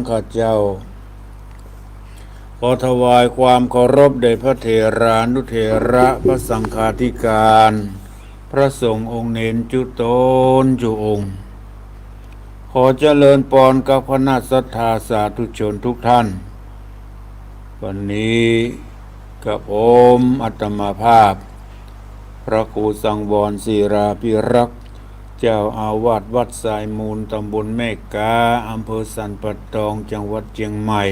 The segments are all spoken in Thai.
ข้าเจ้าขอถวายความเคารพแด่พระเถรานุเถระพระสังฆาธิการพระสงฆ์องค์เนนจุตนจุองค์ขอเจริญพรกับคณะศรัทธาสาธุชนทุกท่านวันนี้กับผมอัตมาภาพพระครูสังวรศิราภิรักษ์เจ้าอาวาสวัดสายมูลตำบลแม่กาอำเภอสันป่าตองจังหวัดเชียงใหม่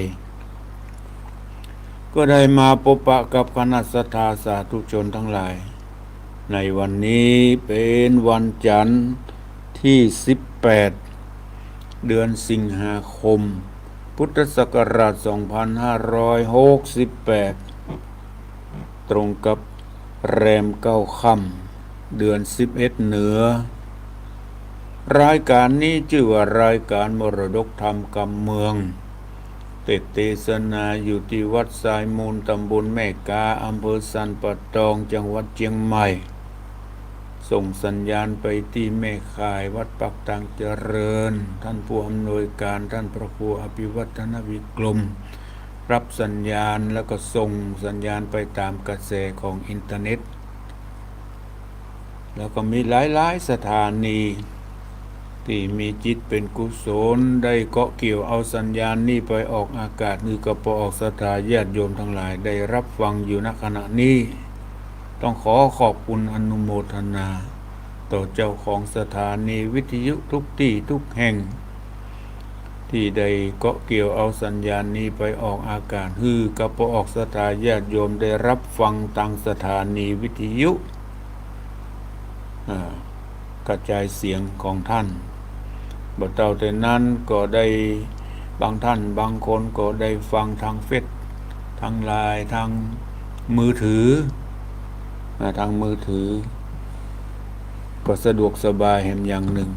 ก็ได้มาพบปะกับคณะศรัทธาสาธุชนทั้งหลายในวันนี้เป็นวันจันทร์ที่18เดือนสิงหาคมพุทธศักราช2568ตรงกับแรม9 ค่ำเดือน11เหนือรายการนี้ชื่อว่ารายการมรดกธรรมกำเมืองเทศนาอยู่ที่วัดสายมูลตำบลแม่กาอำเภอสันป่าตองจังหวัดเชียงใหม่ส่งสัญญาณไปที่แม่ข่ายวัดปักตางเจริญท่านผู้อำนวยการท่านพระครูอภิวัฒนวิกรมรับสัญญาณแล้วก็ส่งสัญญาณไปตามกระแสของอินเทอร์เน็ตแล้วก็มีหลายๆสถานีที่มีจิตเป็นกุศลได้เกาะเกี่ยวเอาสัญญาณนี้ไปออกอากาศนี่ก็พอออกสถาญาติโยมทั้งหลายได้รับฟังอยู่ณขณะนี้ต้องขอขอบคุณอนุโมทนาต่อเจ้าของสถานีวิทยุทุกที่ทุกแห่งที่ได้เกาะเกี่ยวเอาสัญญาณนี้ไปออกอากาศก็พอออกสถาญาติโยมได้รับฟังทางสถานีวิทยุกระจายเสียงของท่านบ่เท่าแต่นั้นก็ได้บางท่านบางคนก็ได้ฟังทางเฟซทางไลน์ทางมือถือก็สะดวกสบายแห่งอย่างหนึ่ง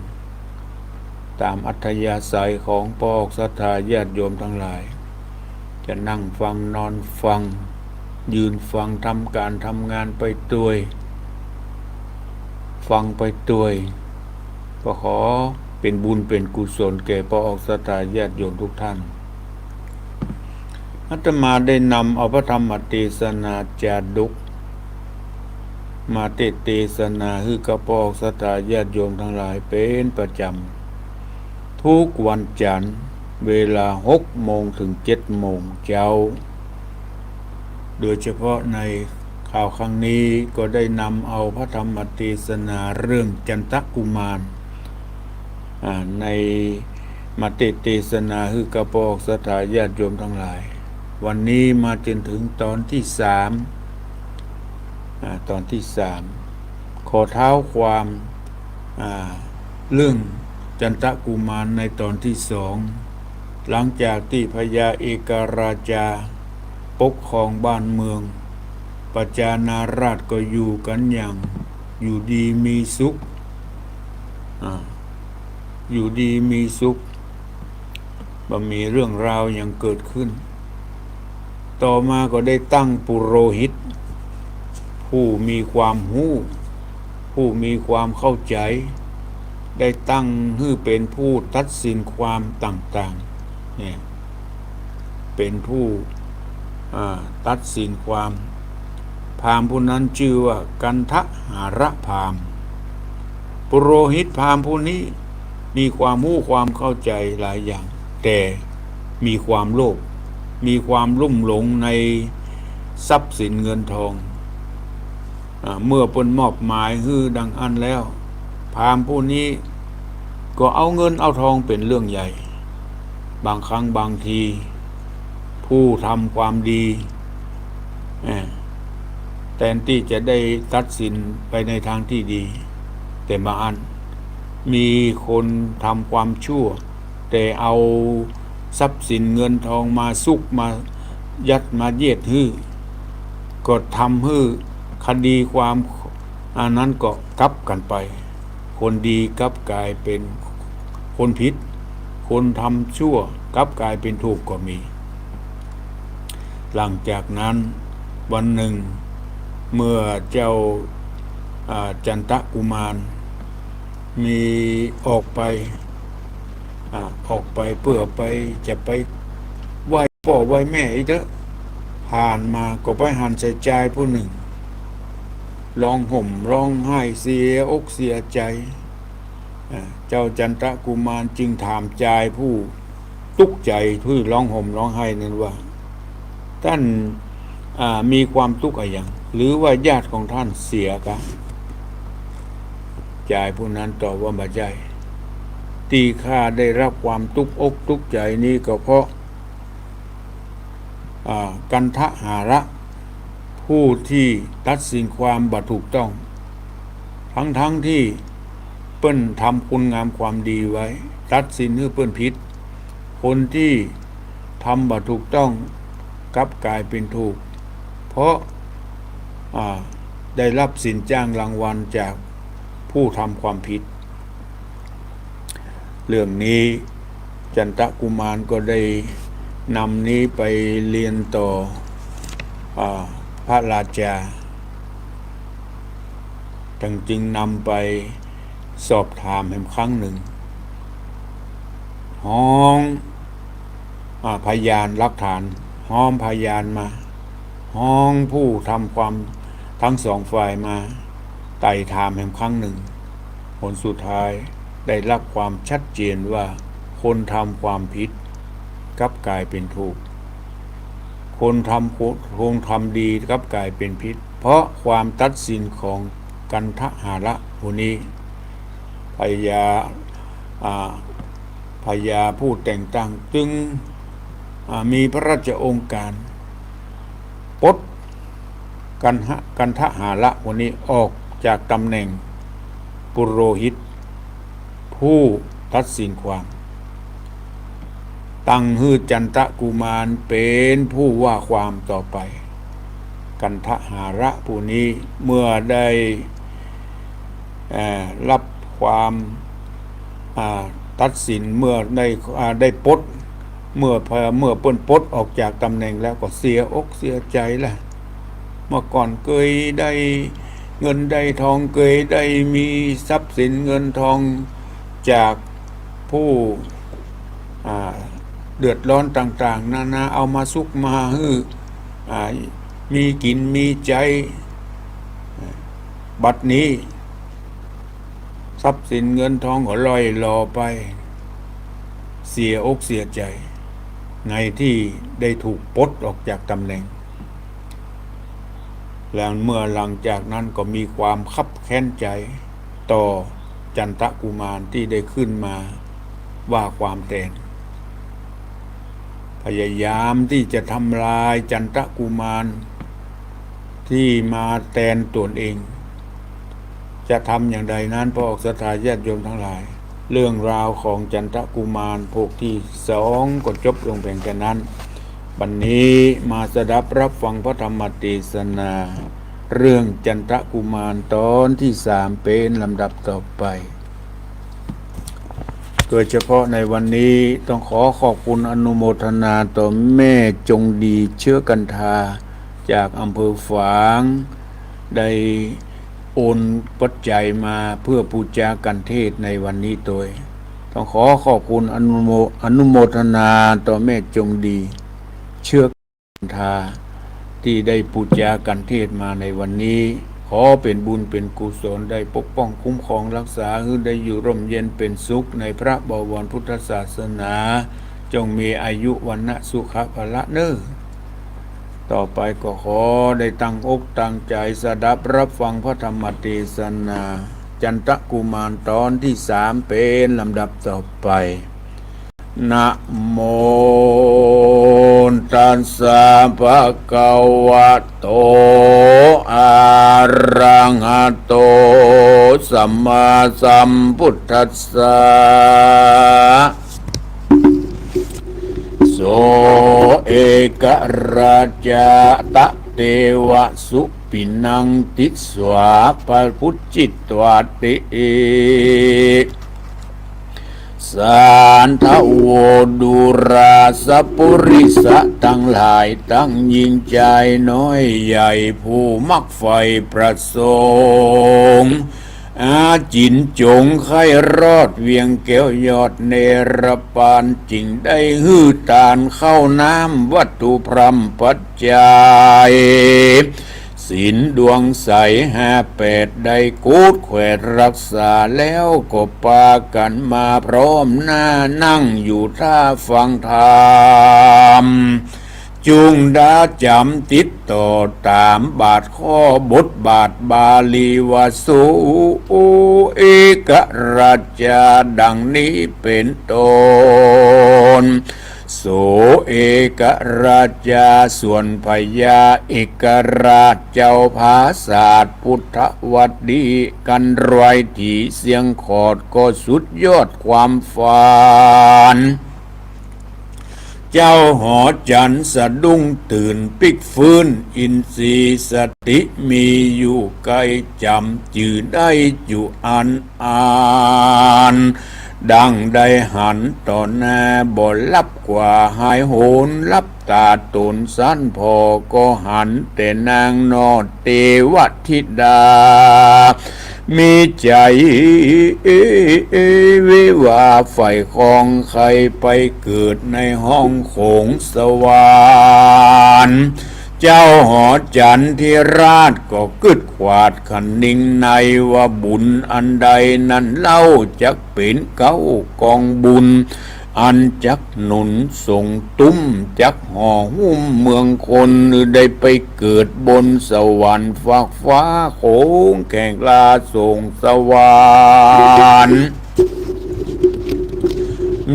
ตามอัธยาศัยของพอออกศรัทธาญาติโยมทั้งหลายจะนั่งฟังนอนฟังยืนฟังทำการทำงานไปด้วยฟังไปด้วยก็ขอเป็นบุญเป็นกุศลแก่พอออกศรัทธาญาติโยมทุกท่านอาตมาได้นำเอาพระธรรมเทศนาจาดกมาเทศนากับพอออกศรัทธาญาติโยมทั้งหลายเป็นประจำทุกวันจันทร์เวลา6 โมงถึง7 โมงเช้าโดยเฉพาะในข่าวครั้งนี้ก็ได้นำเอาพระธรรมเทศนาเรื่องจันทกุมารในมาเทศนากับพอออกศรัทธาญาติโยมทั้งหลายวันนี้มาจนถึงตอนที่3ขอเท้าความเรื่องจันทกุมารในตอนที่2หลังจากที่พญาเอกราชาปกครองบ้านเมืองประชานาราชก็อยู่กันอย่างอยู่ดีมีสุขบ่มีเรื่องราวอย่างเกิดขึ้นต่อมาก็ได้ตั้งปุโรหิตผู้มีความรู้ผู้มีความเข้าใจได้ตั้งให้เป็นผู้ตัดสินความต่างๆเนี่ยเป็นผู้ตัดสินความพราหมณ์ผู้นั้นชื่อว่ากันทหารพราหมณ์ปุโรหิตพราหมณ์ผู้นี้มีความรู้ความเข้าใจหลายอย่างแต่มีความโลภมีความลุ่มหลงในทรัพย์สินเงินทองเมื่อเพิ่นมอบหมายดังอันแล้วพราหมณ์ผู้นี้ก็เอาเงินเอาทองเป็นเรื่องใหญ่บางครั้งบางทีผู้ทำความดีแทนที่จะได้ตัดสินไปในทางที่ดีแต่บางอันมีคนทำความชั่วแต่เอาทรัพย์สินเงินทองมาซุกมายัดมาเยียดก็ทำคดีความอันนั้นก็กลับกันไปคนดีกลับกลายเป็นคนผิดคนทำชั่วกลับกลายเป็นถูกก็มีหลังจากนั้นวันหนึ่งเมื่อเจ้าจันทกุมารมีออกไป ออกไปเพื่อไปจะไปไหว้พ่อไหว้แม่อีกเถอะผ่านมาก็ไปหันใส่ใจผู้หนึ่งร้องห่มร้องไห้เสียอกเสียใจเจ้าจันทกุมารจึงถามใจผู้ทุกข์ใจที่ร้องห่มร้องไห้นั้นว่าท่านมีความทุกข์อะไรอย่างหรือว่าญาติของท่านเสียกันใจผู้นั้นตอบว่าบ่ใช่ที่ข้าได้รับความทุกข์อกทุกข์ใจนี้ก็เพราะกันทหาระผู้ที่ตัดสินความบ่ถูกต้องทั้งที่เปิ้นทำคุณงามความดีไว้ตัดสินให้เปิ้นผิดคนที่ทำบ่ถูกต้องกลับกลายเป็นถูกเพราะได้รับสินจ้างรางวัลจากผู้ทำความผิดเรื่องนี้จันทกุมารก็ได้นำนี้ไปเรียนต่อพระราชาจึงนำไปสอบถามครั้งหนึ่งห้องพยานหลักฐานห้องพยานมาห้องผู้ทำความทั้งสองฝ่ายมาไต่ถามครั้งหนึ่งผลสุดท้ายได้รับความชัดเจนว่าคนทำความผิดกลับกลายเป็นถูกคนทำดีกลับกลายเป็นผิดเพราะความตัดสินของกันทหาระผู้นี้พญาผู้แต่งตั้งจึงมีพระราชองค์การปลดกันทหาระผู้นี้ออกจากตำแหน่งปุโรหิตผู้ตัดสินความตั้งฮือจันทกุมารเป็นผู้ว่าความต่อไปกันทหาระผู้นี้เมื่อได้รับความตัดสินเมื่อได้ปลดเมื่อเปิ้นปลดออกจากตำแหน่งแล้วก็เสียอกเสียใจแหละเมื่อก่อนเคยได้เงินได้ทองเคยได้มีทรัพย์สินเงินทองจากผู้เดือดร้อนต่างๆนานาเอามาซุกมาฮื้อมีกินมีใจบัดนี้ทรัพย์สินเงินทองก็ลอยหลอไปเสียอกเสียใจในที่ได้ถูกปลดออกจากตำแหน่งแล้วเมื่อหลังจากนั้นก็มีความคับแค้นใจต่อจันทกุมารที่ได้ขึ้นมาว่าความแทนพยายามที่จะทำลายจันทกุมารที่มาแทนตนเองจะทำอย่างใดนั้นพระศรัทธาญาติโยมทั้งหลายเรื่องราวของจันทกุมารพวกที่สองก็จบลงเพียงแค่นั้นบัดนี้มาสดับรับฟังพระธรรมเทศนาเรื่องจันทกุมารตอนที่สามเป็นลำดับต่อไปโดยเฉพาะในวันนี้ต้องขอบคุณอนุโมทนาต่อแม่จงดีเชื้อกันทาจากอำเภอฝางได้โอนปัจจัยมาเพื่อปูจากันเทศในวันนี้โดยต้องขอบคุณอนุโมทนาต่อแม่จงดีเชื้อกันทาที่ได้ปูจากันเทศมาในวันนี้ขอเป็นบุญเป็นกุศลได้ปกป้องคุ้มครองรักษาให้ได้อยู่ร่มเย็นเป็นสุขในพระบวรพุทธศาสนาจงมีอายุวันนะสุขภละเนอต่อไปก็ขอได้ตั้งอกตั้งใจสดับรับฟังพระธรรมเทศนาจันทกุมารตอนที่สามเป็นลำดับต่อไปนะโมตัสสะภะคะวะโตอะระหะโตสัมมาสัมพุทธัสสะโสเอกราชตะเทวะสุปินังติสวาปพุจจิตวาติสานทโวดุราสปุริสะทั้งหลายทั้งยิ่งใจน้อยใหญ่ผู้มักใฝ่ประสงค์ อาจินจงไขรอดเวียงแก้วยอดเนรปานจริงได้ฮื้อตานเข้าน้ำวัตถุพรำปัจจัยศีลดวงใส58ได้กูดแขวดรักษาแล้วก็ปากันมาพร้อมหน้านั่งอยู่ท่าฟังธรรมจุงดาจำติดต่อตามบาทข้อบทบาทบาลีวาสุเอกราชาดังนี้เป็นต้นโสเอกราชาส่วนพญาเอกราชเจ้าภาศาสตร์พุทธวัดดีกันรอยที่เสียงขอดก็สุดยอดความฝันเจ้าหอจันสะดุ้งตื่นปิกฟื้นอินทรีย์สติมีอยู่ไกลจำจื่อได้อยู่อันดังได้หันต่อหน้าบ่ลับกว่าหายโหนลับตาตนสั้นพอก็หันแต่นางนอดเทวธิดามีใจวิวาไฟของใครไปเกิดในห้องโขงสวรรค์เจ้าหอจันทิราชก็กึดขวาดขันนิ่งในว่าบุญอันใดนั้นเล่าจักเป็นเก้ากองบุญอันจักหนุนส่งตุ้มจักห่อหุ้มเมืองคนได้ไปเกิดบนสวรรค์ฟากฟ้าโขงแข่งลาส่งสวรรค์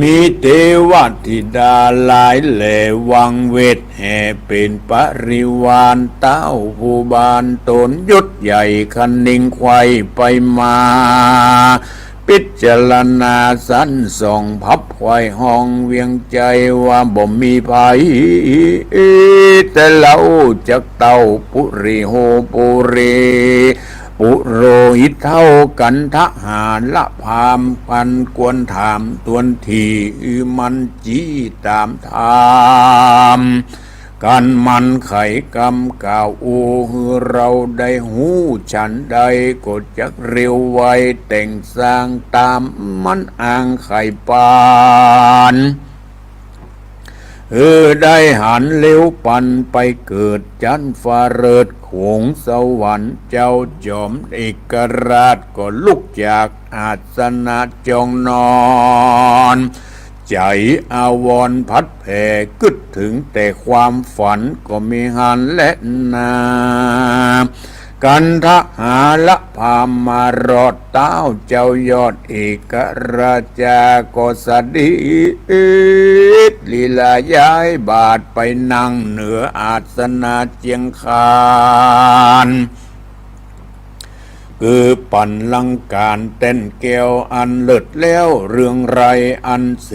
มีเทวธิดาหลายแหล่วังเวทแห่เป็นปริวารเต้าผู้บานตนยศใหญ่คันนิ่งไขว้ไปมาพิจารณาสันส่องพับไขว้ห้องเวียงใจว่าบ่มีภัยแต่เล่าจากเต้าปุริโหปุริปุโรหิตเท่ากันทหารละพามพันกวนถามตวนทีมันจี้ตามธรรมกันมันไขกำกล่าวอูเราได้หูฉันใดก็จักเร็วไวแต่งสร้างตามมันอ่างไข่ปานได้หันเลี้ยวปันไปเกิดจันฟ้าเริดโขงสวรรค์เจ้าจอมเอกราชก็ลุกจากอาสนะจองนอนใจอาวรณ์พัดแผ่กึดถึงแต่ความฝันก็มีหันและนากันทหาละพามมารอดเต้าเจ้ายอดเอกราชาก็สดิดลีลาย้ายบาทไปนั่งเหนืออาสนะเจียงคานคือปันลังการเต้นแก้วอันเลิศแล้วเรื่องไรอันเส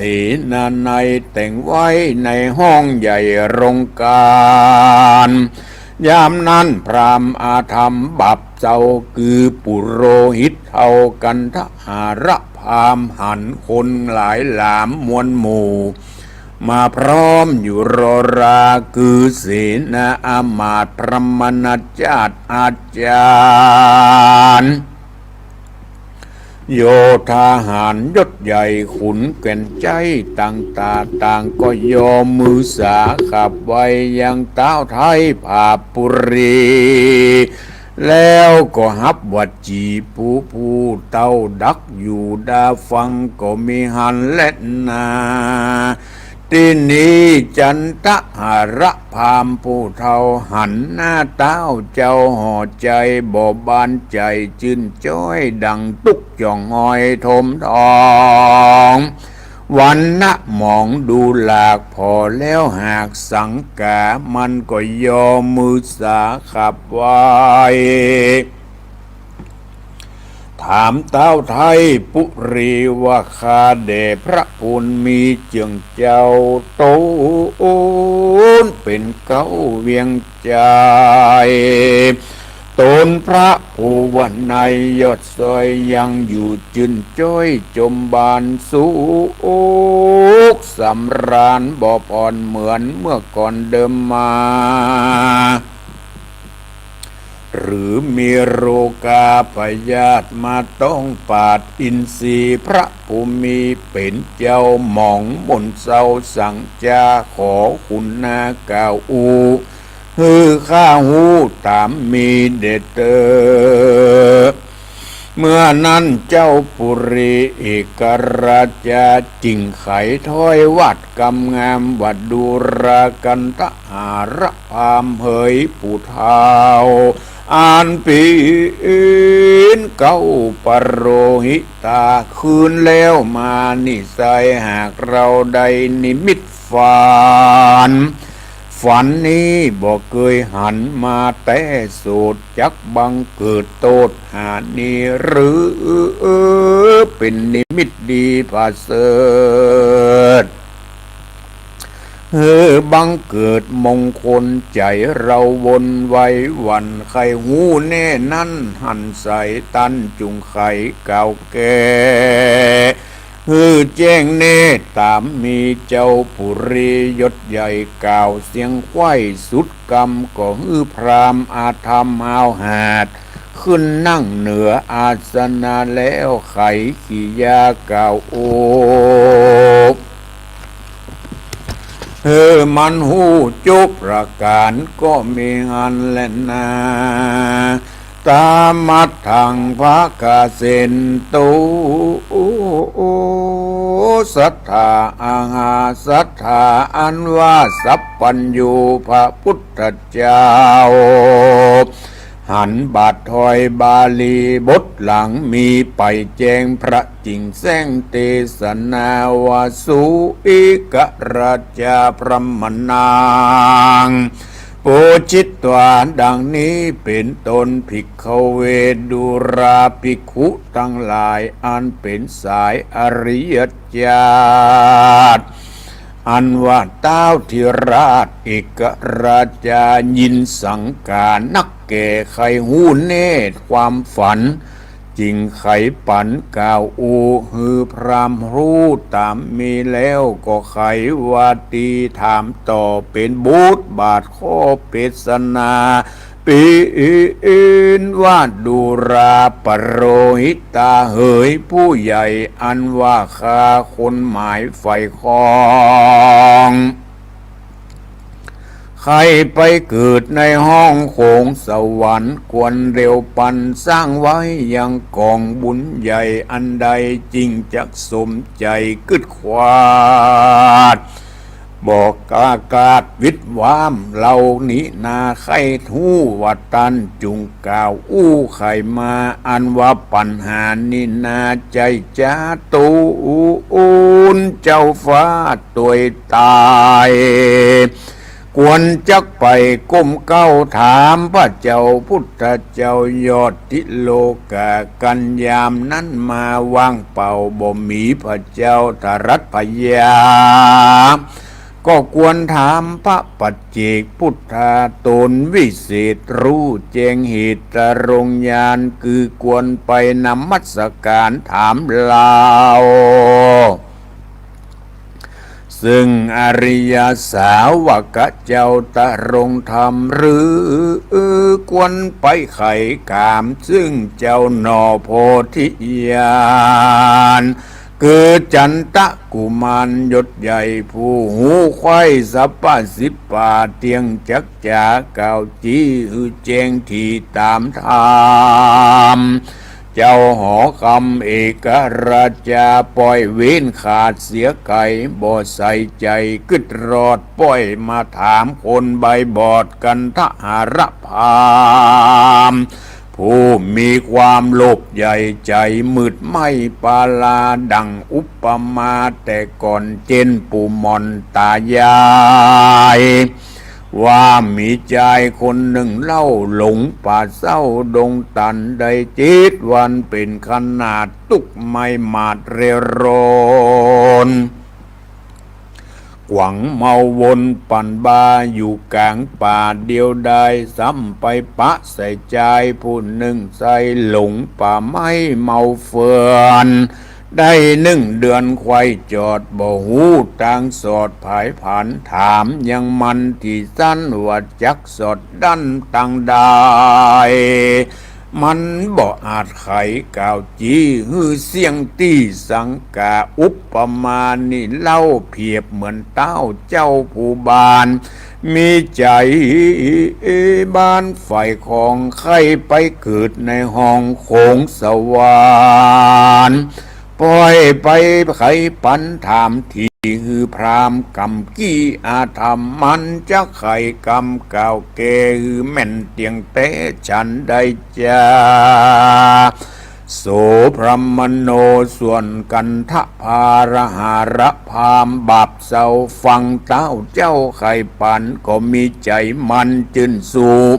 นาในแต่งไว้ในห้องใหญ่โรงการยามนั้นพรามอาธรรมบับเจ้าคือปุโรหิตเท่ากันทหารพามหันคนหลายหลามมวลหมู่มาพร้อมอยู่รอราคือเสนาอามาตย์พระมณจารย์อาจารย์โยธาหารยศใหญ่ขุนแก่นใจต่างตาต่างก็ยอมมือสาขับไว้ยังเต้าไทยผาปุรีแล้วก็ฮับวัดจีผู้เต้าดักอยู่ดาฟังก็มีหันและนาที่นี้จันทหารพามผู้เท่าหันหน้าเต้าเจ้าห่อใจบ่บานใจจื่นจ้อยดังตุกจ่องอ้อยทมทองวันนะมองดูหลากพอแล้วหากสังกามันก็ยอมมือสาขับไว้ถามเต้าไทยปุรีว่าคาเดพระพุนมีเจียงเจ้าโตนเป็นเก้าเวียงใจตนพระผู้วันในยอดซอยยังอยู่จืนจ้อยจมบานสุขสำราญบ่ผ่อนเหมือนเมื่อก่อนเดิมมา หรือมีโรกาพยาธิมาต้องปาดอินทรีย์พระภูมิเป็นเจ้าหม่องมนเศร้าสั่งจาขอคุณนาเก่าอูฮือข้าหูตามมีเดชเตอเมื่อนั้นเจ้าปุรีเอกราชาจิงไขถ้อยวัดกำงามวัดดูรากันทหารพามเหยผู้เทาอ่านปีนเก้าปรโรหิตาคืนแล้วมานิสัยหากเราได้นิมิตฝันนี้บอกเคยหันมาแต่สูตรจักบังเกิดโตดหานีหรือเป็นนิมิตดีผาเสดบังเกิดมงคลใจเราวนไว้วันไข่หูแน่นั่นหันใส่ตันจุงไข่เก่าแก่แจ้งเนตตามมีเจ้าปุรียศใหญ่กล่าวเสียงไข้สุดกรรมก็พรามอาธรรมเอาหาดขึ้นนั่งเหนืออาสนะแล้วไขขียากล่าวโอมันหูจุประการก็มีอันแลนาตามัดทางพระกาเซนตูศรัทธาอาหาศรัทธาอันว่าสัพพัญญูพระพุทธเจ้าหันบาทถอยบาลีบทหลังมีไปแจงพระจิงแสงเทศนาวาสุอิกราชาพรหมนางปูจิตตวาดังนี้เป็นตนภิกขเวดุราภิกขุทั้งหลายอันเป็นสายอริยญาติอันว่าเต้าธิราชเอกราชายินสังการนักแก่ไขหูเนตรความฝันจริงไขปันกล่าวอูฮือพรามรู้ตามมีแล้วก็ไขวาตีถามต่อเป็นบูตบาทข้อเปสนาปีอินว่าดูราปรโรหิตาเหยผู้ใหญ่อันว่าคาคนหมายไฟคองใครไปเกิดในห้องโขงสวรรค์ควรเร็วปันสร้างไว้ยังกองบุญใหญ่อันใดจริงจักสมใจกึดควาดบอกอากาศวิทวามเหล่านี้นาไข้ทู่วัตันจุงกล่าวอู้ไขมาอันว่าปัญหานินาใจจ้าตูอูนเจ้าฟ้าตัวตายกวนจักไปก้มเก้าถามพระเจ้าพุทธเจ้ายอดทิโลกากันยามนั้นมาว่างเป่าบ่มีพระเจ้าทรัสพยาก็ควรถามพระปัจเจกพุทธาตนวิเศษรู้แจ้งเหตุรงญาณคือควรไปนมัสการถามลาวซึ่งอริยสาวกเจ้าตะรงธรรมหรือควรไปไขกามซึ่งเจ้าหนอโพธิญาณคือจันตะกุมารยศใหญ่ผู้หูไข้สัพพสิปปาเตียงจักจาก่าวจีฮือแจงที่ตามธรรมเจ้าหอคำเอกราชาปล่อยเว้นขาดเสียไก่บ่ใส่ใจกึดรอดปล่อยมาถามคนใบบอดกันทหารพามผู้มีความโลภใหญ่ใจมืดไม่ปาลาดังอุปมาแต่ก่อนเจนปู่มอนตายายว่ามีใจคนหนึ่งเล่าหลงป่าเศร้าดงตันได้จิตวันเป็นขนาดตุกไม่มาดเรรนหวังเมาวนปั่นบาอยู่กลางป่าเดียวได้ซ้ำไปปะใส่ใจผู้หนึ่งใส่หลงป่าไม้เมาเฟือน ได้1 เดือนควายจอดบ่หูต่างสอดผายผันถามยังมันที่สั้นว่าจักสอดดันตังได้มันบ่อาจไขก่าวจีฮือเสียงตี้สังกาอุปปมานี่เล่าเพียบเหมือนเต้าเจ้าผู้บานมีใจบ้านฝ่ายของใครไปเกิดในห้องโขงสวรรค์ปล่อยไปไขปันถามทีฮือพรามกำกี้อาธรรมมันจะไขกำก่าวเกฮือแม่นเตียงเตฉันได้จ้าโสพรหมโนส่วนกันทะพารหาระพามบาปเศร้าฟังเต้าเจ้าไข่ปันก็มีใจมันจืนสูบ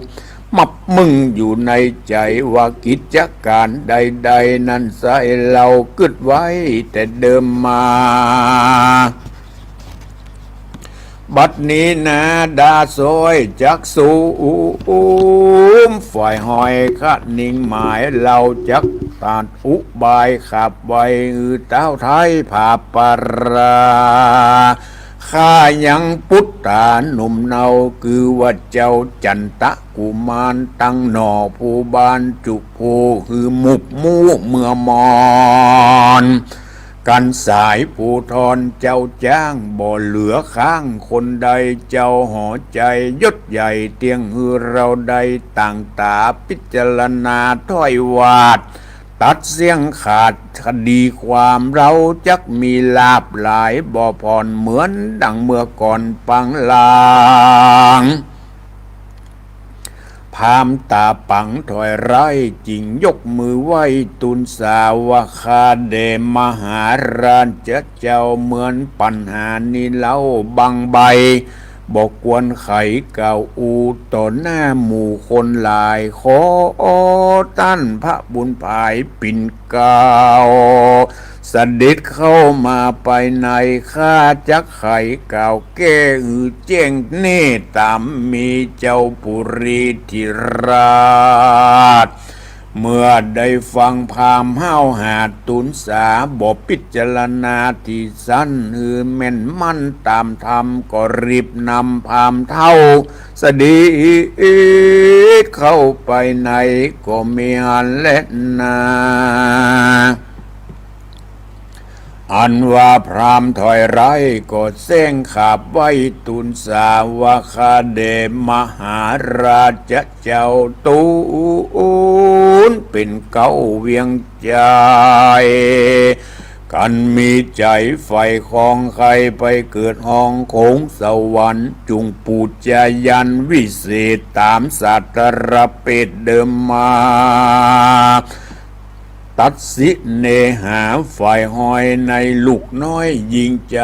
มับมึงอยู่ในใจว่ากิจการใดๆนั้นใส่เรากึดไว้แต่เดิมมาบัดนี้นะดาซอยจักสูฝ่ายหอยคะนิ่งหมายเราจักตาดอุบายขับไว้เต้าไทยผาปราข้ายังพุทธาหนุ่มเนาคือว่าเจ้าจันตะกุมารตั้งหน่อผู้บานจุโพคือมุกมูเมื่อมอนกันสายผู้ทอนเจ้าจ้างบ่เหลือข้างคนใดเจ้าห่อใจยศใหญ่เตียงฮือเราใดต่างตาพิจารณาถ้อยวาดตัดเสียงขาดคดีความเราจักมีลาบหลายบ่ผ่อนเหมือนดังเมื่อก่อนปังลางพามตาปังถอยไร่จริงยกมือไหวตุนสาวคาเดมหาราชเจ้าเหมือนปัญหานี้เล่าบังใบบอกกวนไขเก่าอูต่อหน้าหมู่คนหลายขอตั้นพระบุญภายปิ่นเก่าเสด็จเข้ามาไปในข้าจักไขเก่าแก้เจ้งเนตามมีเจ้าปุรีธิราชเมื่อได้ฟังพามห้าวหาตุนสาบอกพิจารณาที่สั้นแม่นมั่นตามธรรมก็รีบนำพามเท่าสดีเข้าไปในก็มีหันและนาอันว่าพรามถอยไร่ก็เส้งขาบไว้ตุนสาวคาเดมหาราชเจ้าตูนเป็นเก้าเวียงใจกันมีใจไฟของใครไปเกิดห้องโขงสวรรค์จุงปูจายันวิเศษตามสัตรเป็ดเดิมมาตัดสิเนหาฝ่ายหอยในลูกน้อยยิงใจ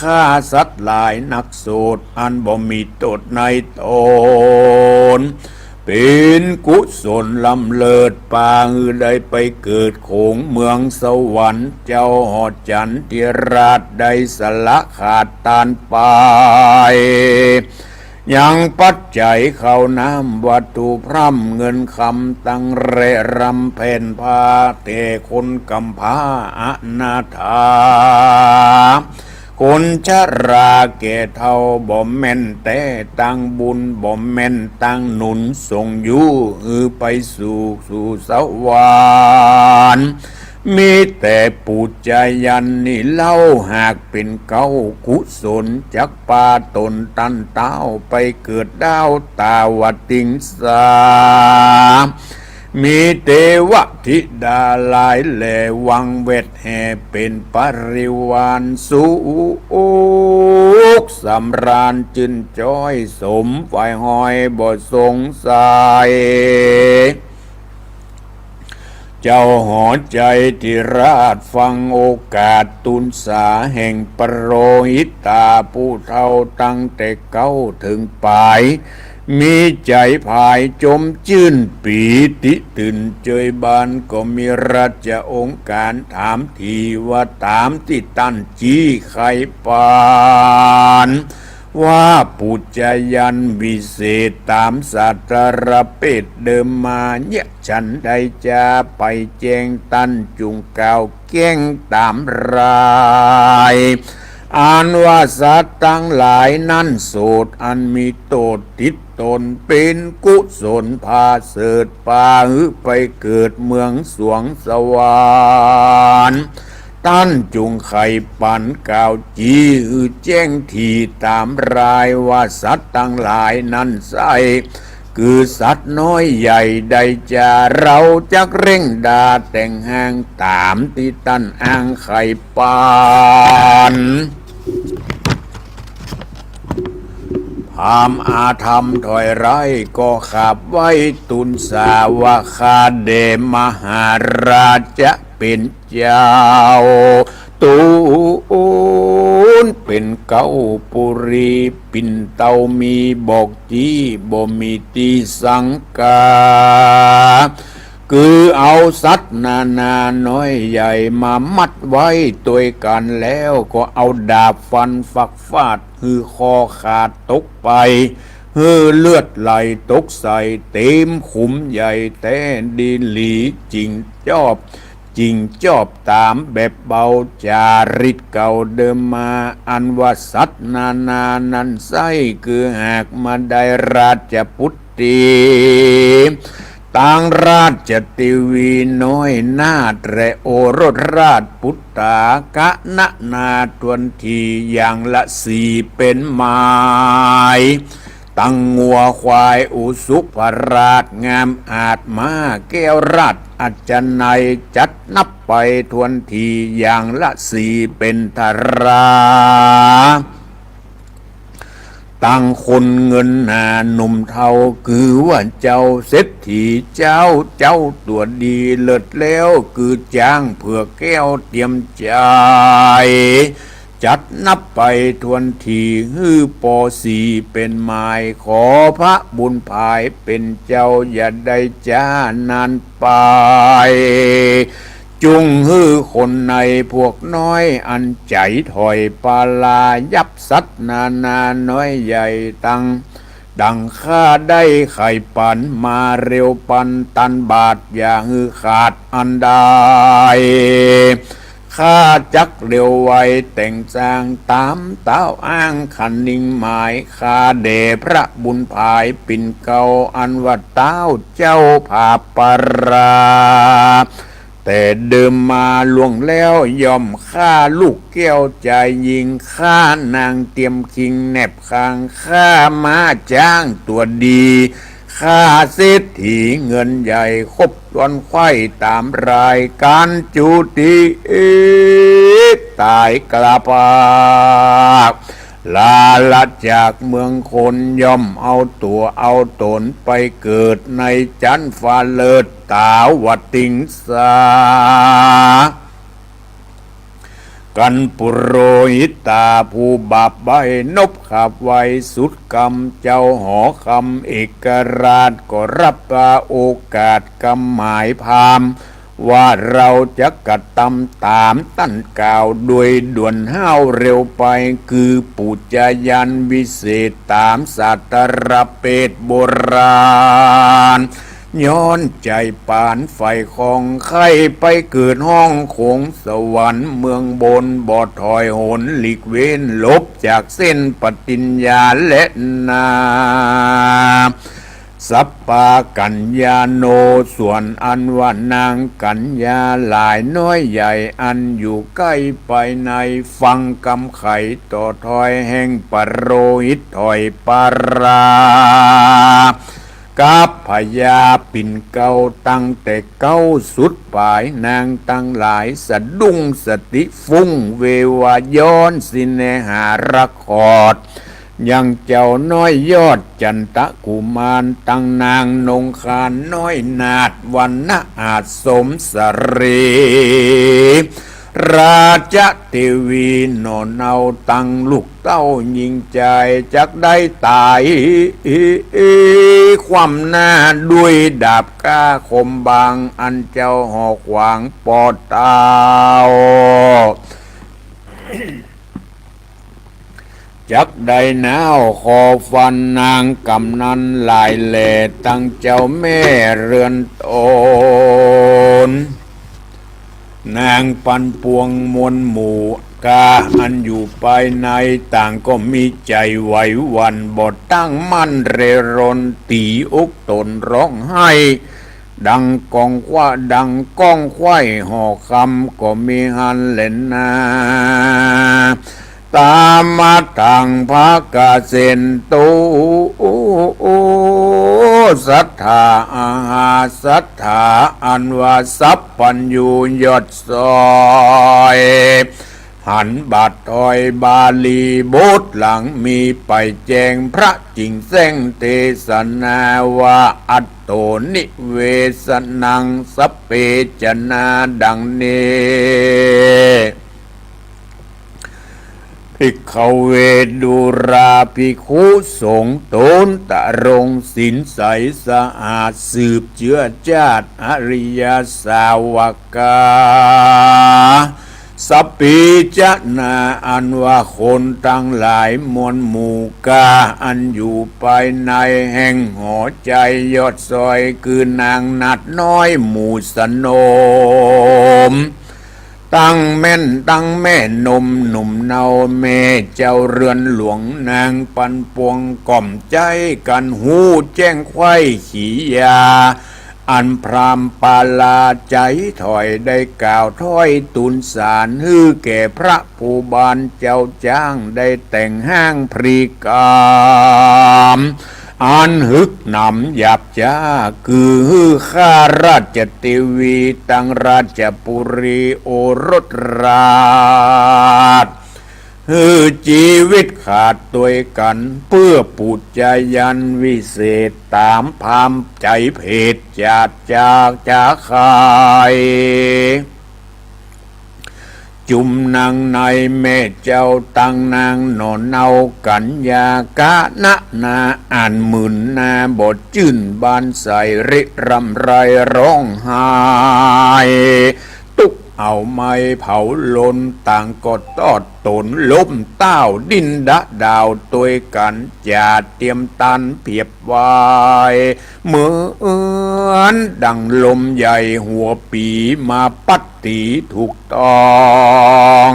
ฆ่าสัตว์หลายนักโสดอันบ่มีโทษในตนเป็นกุศลลำเลิศปางได้ไปเกิดโขงเมืองสวรรค์เจ้าหอดจันทิราชได้สละขาดตานไปยังปัจจัยเข้าน้ำวัตถุพร่ำเงินคำตั้งเรรำเพนพาเตคนกำพาอนาถาคนชราแก่เท่าบ่แม่นแต่ตั้งบุญบ่แม่นตั้งหนุนส่งอยู่ไปสู่สวรรค์มีแต่ปูจายันนี่เล่าหากเป็นเก้ากุศลจักปาตนตันเต้าไปเกิดดาวตาวติงสามีเทวธิดาหลายแหล่วังเวทแห่เป็นปริวารสุขสำราญจืนจ้อยสมฝ่ายหอยบ่สงสัยเจ้าหอใจที่ราชฟังโอกาสตุนสาแห่งปโรหิตาผู้เท่าตั้งแต่เก้าถึงปลายมีใจภายจมจื่นปีติตื่นเจยบานก็มีราชองค์การถามทีว่าตามที่ตั้นจี้ไขปาน ว่าปุจจยันวิเศษตามสัตรเพศเดิมมาเนี่ยฉันใดจะไปแจ้งตันจุงกล่าวแก้งตามรายอ่านว่าสัตว์ทั้งหลายนั้นโสดอันมีโทษติดตนเป็นกุศลพาเสดปาหือไปเกิดเมืองสวงสวรรค์ท่านจุงไข่ปันกล่าวจีหือแจ้งทีตามรายว่าสัตว์ทั้งหลายนั้นไสคือสัตว์น้อยใหญ่ใดจะเราจักเร่งดาแต่งหางตามที่ตั้นอ้างไข่ปานพามอาธรรมถอยไรก็ขับไว้ตุนสาวคาเดมหาราชเป็นเจ้าตูนเป็นเก้าปุรีปินเตามีบอกจีบ่มีตีสังกาคือเอาสัตว์นานาน้อยใหญ่มามัดไว้ตัวกันแล้วก็เอาดาบฟันฝักฟาดฮือคอขาดตกไปฮือเลือดไหลตกใส่เต็มขุมใหญ่แต่ดินหลีจริงจอบตามแบบเบาจาริตเก่าเดิมมาอันว่าสัตว์นานานั้นไส้คือหากมาได้ราชพุตติต่างราชติวีน้อยนาถและโอรสราชปุตตากะณนาทวนทีอย่างละสี่เป็นไม้ตั้งงัวควายอุสุภราชงามอาจมาแก้วราชอัจจนัยจัดนับไปทวนทีอย่างละสี่เป็นธาราตั้งคนเงินหนาหนุ่มเทาคือว่าเจ้าเศรษฐีเจ้าตัวดีเลิศแล้วคือจ้างเผื่อแก้วเตรียมใจจัดนับไปทวนทีฮือปอสีเป็นหมายขอพระบุญภายเป็นเจ้าอย่าได้จ้านานไปจุงฮือคนในพวกน้อยอันใจถอยปาลายับสัตนานาน้อยใหญ่ดังข้าได้ไข่ปันมาเร็วปันตันบาทอย่าฮือขาดอันใดข้าจักเร็วไวแต่งจางตามเต้าอ้างขันนิ่งหมายข้าเดพระบุญภายปิ่นเก่าอันว่าเต้าเจ้าภาปราแต่เดิมมาล่วงแล้วย่อมฆ่าลูกแก้วใจยิงฆ่านางเตรียมคิงแนบคางฆ่ามาจ้างตัวดีข้าเศรษฐีเงินใหญ่คบตวนไข่ตามรายการจุติตายกระปากลาละจากเมืองคนย่อมเอาตัวเอาตนไปเกิดในจันฟ้าเลิศตาวติงสากันปุโรหิตาผู้บาปใบนบขับไว้สุดกรรมเจ้าหอคำเอกราชก็รับโอกาสกำหมายพามว่าเราจะกระทำตามตั้นกล่าวโดยด่วนห้าวเร็วไปคือปุจจยันวิเศษตามสัตรเพศโบราณย้อนใจปานไฟของไข่ไปเกิดห้องคงสวรรค์เมืองบนบ่อถอยหนหลีกเว้นลบจากเส้นปฏิญญาและนาสัปปากัญญาโนส่วนอันว่านางกัญญาหลายน้อยใหญ่อันอยู่ใกล้ไปในฟังกำไขต่อถอยแห่งปโรหิตถอยปารากับพญาปิ่นเก่าตั้งแต่เก้าสุดปลายนางตั้งหลายสะดุ้งสติฟุ้งเววาย้อนสิเนหาระคอดยังเจ้าน้อยยอดจันตะกุมารตั้งนางนงคานน้อยนาดวันนะอาจสมสรีราชเทวีโนนเอาตั้งลูกเต้ายิงใจจักได้ตายความหน้าด้วยดาบก้าคมบางอันเจ้าหอกขวางปอดเต้า จักใดหนาวคอฟันนางกำนันหลายแหล่ตั้งเจ้าแม่เรือนตนนางปันปวงมวลหมู่กาอันอยู่ภายในต่างก็มีใจไหวหวั่นบดตั้งมั่นเรรนตีอกตนร้องไห้ดังกองว่าดังก้องควายห่อคำก็มีหันเล่นนาตามมาทางพระกาเซนตุศรัทธาอาหาศรัทธาอันว่าสัพพัญญูยศซอยหันบาทถอยบาลีบทหลังมีไปแจงพระจิงเส้งเทศนาว่าอัตโตนิเวสนังสัพเพจนาดังนี้ภิกขเวดุราภิกขุสงฆ์โตนตะรงศีลใสสะอาดสืบเชื้อชาติอริยสาวกาสัพพิจนาอันว่าคนทั้งหลายมวลหมู่กาอันอยู่ภายในแห่งหัวใจยอดซอยคือนางนัดน้อยหมู่สนมตั้งแม่นตั้งแม่นมหนุ่มเนาแม่เจ้าเรือนหลวงนางปันปวงก่อมใจกันหูแจ้งไข้ขี่ยาอันพรามปาลาใจถอยได้กล่าวถ้อยตุนสารฮือแก่พระผู้บานเจ้าจ้างได้แต่งห้างพรีกามอันฮึกหนำหยาบจ้าคือฮือข้าราชเทวีตั้งราชปุรีโอรสราชฮือชีวิตขาดตัวกันเพื่อปูจจายันวิเศษตามพามใจเพศจากขายจุมนางในแม่เจ้าตั้งนางนอนเนากัญญากะนะนาอ่านหมื่นนาบทจื่นบานใสริรำไรร้องไห้ตุกเอาไม้เผาลนต่างก็ตอดตนล้มเต้าดินดะดาวตัวกันจะเตรียมตันเพียบไว้เหมือนดังลมใหญ่หัวปีมาปัดตีถูกต้อง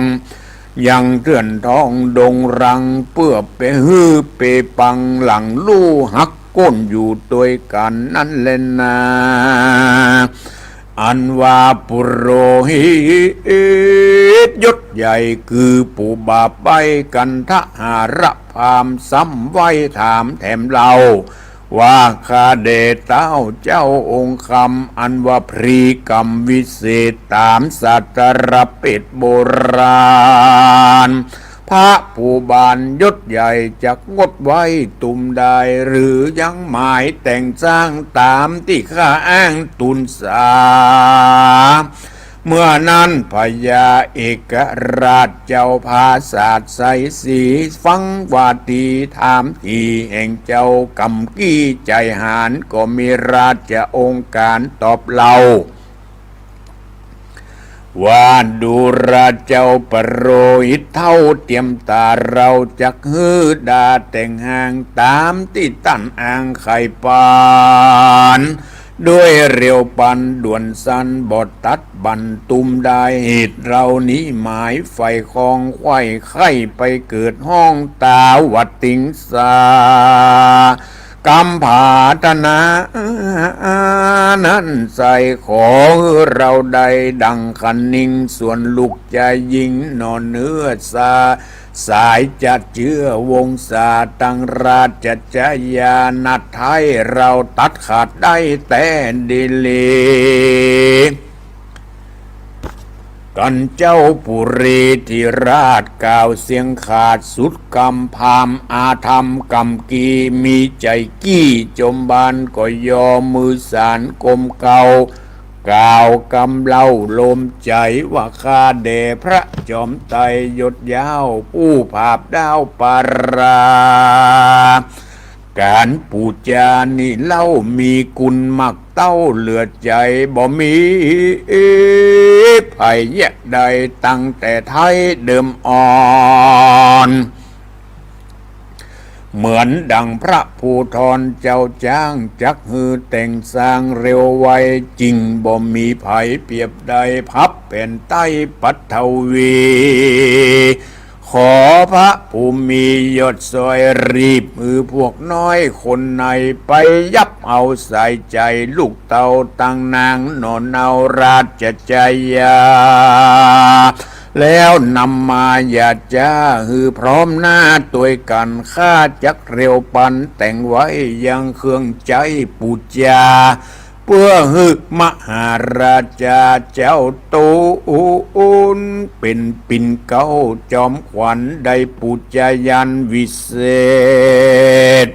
ยังเตือนท้องดงรังเพื่อไปฮื้อไปปังหลังลู่หักก้นอยู่ตัวกันนั่นเล่นนาอันว่าปุโรหิตยศใหญ่คือปู่บาใบกันทหารพามซ้ำไว้ถามแถมเราว่าข้าเดชเต้าเจ้าองค์คำอันว่าพรีกรรมวิเศษตามสัตรเป็ดโบราณพระผู้บานยศใหญ่จะงดไว้ตุมได้หรือยังหมายแต่งสร้างตามที่ข้าอ้างตุนสาเมื่อนั้นพญาเอกราชเจ้าภาศาสใสสีฟังวาทีถามทีแห่งเจ้ากำกี้ใจหานก็มีราชองค์การตอบเล่าว่าดูราเจ้าปโรหิตเท่าเตรียมตาเราจักฮือดาแต่งห่างตามที่ตั้นอ่างไข่ปานด้วยเร็วปันด่วนสันบดตัดบันตุมได้เหตุเรานี้หมายไฟคองไข่ไข่ไปเกิดห้องตาวัดติงสากำผาธนานั้นใส่ของเราใดดังคันนิ่งส่วนลูกจะยิงนอนเนื้อสาสายจัดเชื่อวงศาตั้งราชจยานัดไทยเราตัดขาดได้แต่ดีลีกันเจ้าปุรีธิราชกล่าวเสียงขาดสุดกำพามอาธรรมกำกีมีใจกี้จมบานก็ยอมมือสารกลมเก่ากล่าวกำเล่าลมใจว่าข้าเดพระจอมไตรยศยาวผู้ภาพดาวปาราการปูจานี่เล่ามีกุลมักเต้าเหลือใจบ่มีภัยแยกใดตั้งแต่ไทยเดิมอ่อน เหมือนดังพระภูธรเจ้าจ้างจักฮือแต่งสร้างเร็วไวจริงบ่มีไผเปรียบใดพับเป็นใต้ปัทวีขอพระผู้มียศซอยรีบมือพวกน้อยคนในไปยับเอาใส่ใจลูกเต่าตั้งนางนอนเอาราชใจยาแล้วนำมาอย่าจ้าฮือพร้อมหน้าตัวกันข้าจักเร็วปันแต่งไว้ยังเครื่องใจปูจาเพื่อฮึมหาราชาเจ้าตูนเป็นปิ่นเก้าจอมขวัญได้ปุจจายันวิเศษ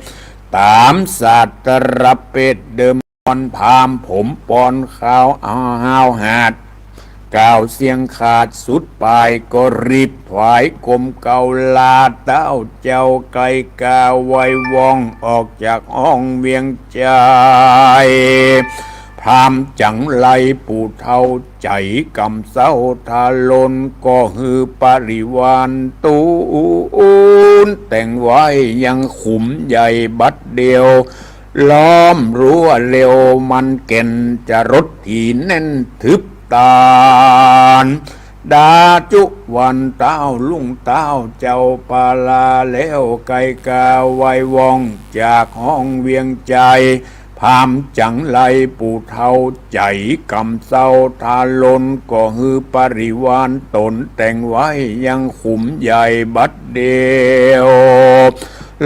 ตามศาสตรเป็ดเดิมปอนพามผมปอนข้าวอ้าวหาดก้าวเสียงขาดสุดปลายก็รีบถวายกลมเกาลาเต้าเจ้าไกลกาไว้ว่องออกจากห้องเวียงใจพรามจังไลปู่เท่าใจกำเศร้าทาลนก็ฮือปริวานตูนแต่งไว้ยังขุมใหญ่บัดเดียวล้อมรั้วเร็วมันเก่นจะรถถีแน่นทึบตานดาจุวันเต้าลุงเต้าเจ้าปาลาแล้วไกกาไว้วองจากห้องเวียงใจพามจังไลปู่เท่าใจกำเศร้าทาลนก็ฮือปริวานตนแต่งไว้ยังขุมใหญ่บัดเดียว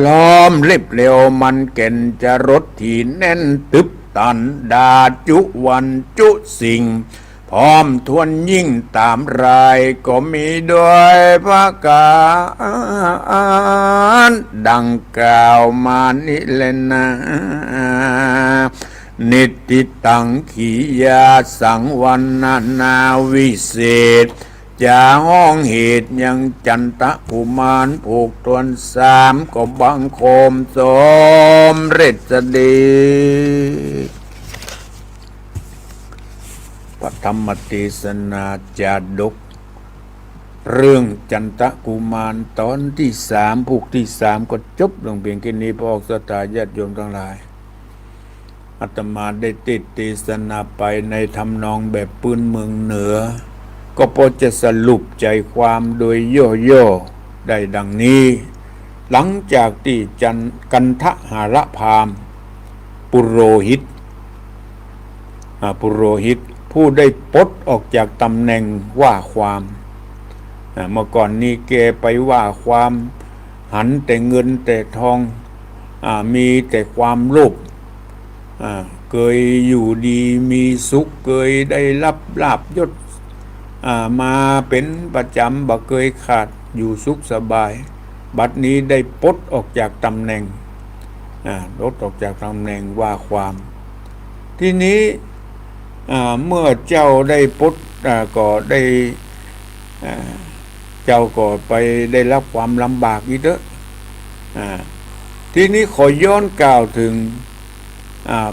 ล้อมเล็บเร็วมันเก่นจะรถถีแน่นตึบตันดาจุวันจุสิงพร้อมทวนยิ่งตามรายก็มีด้วยพระกาดังกล่าวมานิเลนะนิติตังขียาสังวันนาวิเศษจะห้องเหตุยังจันตะกุมารผูกตวนสามก็บังคมสมเร็จสดีปฐมเทศนาจาดกเรื่องจันตะกุมารตอนที่สามผูกที่สามก็จบลงเพียงแค่นี้พอออกสตาญาติโยมทั้งหลายอาตมาได้ติดเทศนาไปในทำนองแบบปืนเมืองเหนือก็พอจะสรุปใจความโดยย่อๆได้ดังนี้หลังจากที่กันทหารพามปุโรหิตผู้ได้ปลดออกจากตำแหน่งว่าความเมื่อก่อนนี้แกไปว่าความหันแต่เงินแต่ทองมีแต่ความโลภเคยอยู่ดีมีสุขเคยได้รับลาภยศมาเป็นประจำบ่เคยขาดอยู่สุขสบายบัดนี้ได้ปลดออกจากตำแหน่งลดออกจากตำแหน่งว่าความที่นี้เมื่อเจ้าได้ปลดก็ได้เจ้าก็ไปได้รับความลำบากอีกเด้อทีนี้ขอย้อนกล่าวถึง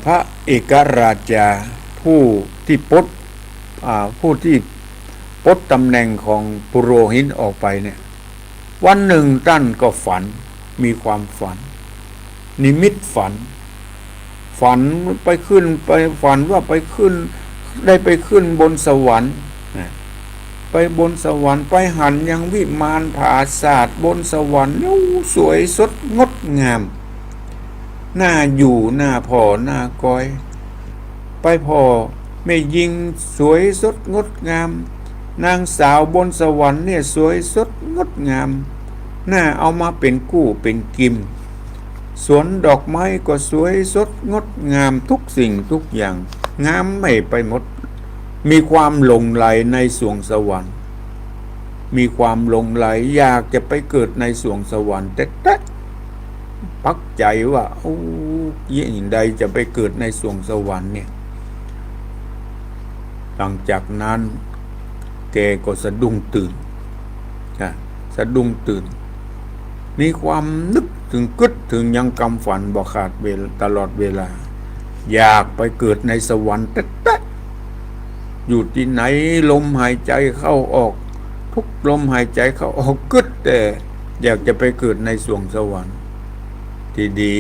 พระเอกราชาผู้ที่ปลดตำแหน่งของปุโรหิตออกไปเนี่ยวันหนึ่งท่านก็ฝันมีความฝันนิมิตฝันไปขึ้นไปฝันว่าไปขึ้นได้ไปขึ้นบนสวรรค์ไปบนสวรรค์ไปหันยังวิมานผาศาสตร์บนสวรรค์สวยสดงดงามหน้าอยู่หน้าพ่อหน้าก้อยไปพ่อไม่ยิงสวยสดงดงามนางสาวบนสวรรค์เนี่ยสวยสดงดงามหน้าเอามาเป็นกู้เป็นกิมสวนดอกไม้ก็สวยสดงดงามทุกสิ่งทุกอย่างงามไม่ไปหมดมีความหลงไหลในสวงสวรรค์มีความหลงไหลอยากจะไปเกิดในสวงสวรรค์แต่ปักใจว่าโอ้ยิ่งใดจะไปเกิดในสวงสวรรค์เนี่ยหลังจากนั้นแกก็สะดุ้งตื่นมีความนึกถึงกึดถึงยังกำฝันบ่ขาดเวลาตลอดเวลาอยากไปเกิดในสวรรค์แต่อยู่ที่ไหนลมหายใจเข้าออกทุกลมหายใจเข้าออกกึดแต่อยากจะไปเกิดในสวงสวรรค์ ที่ดี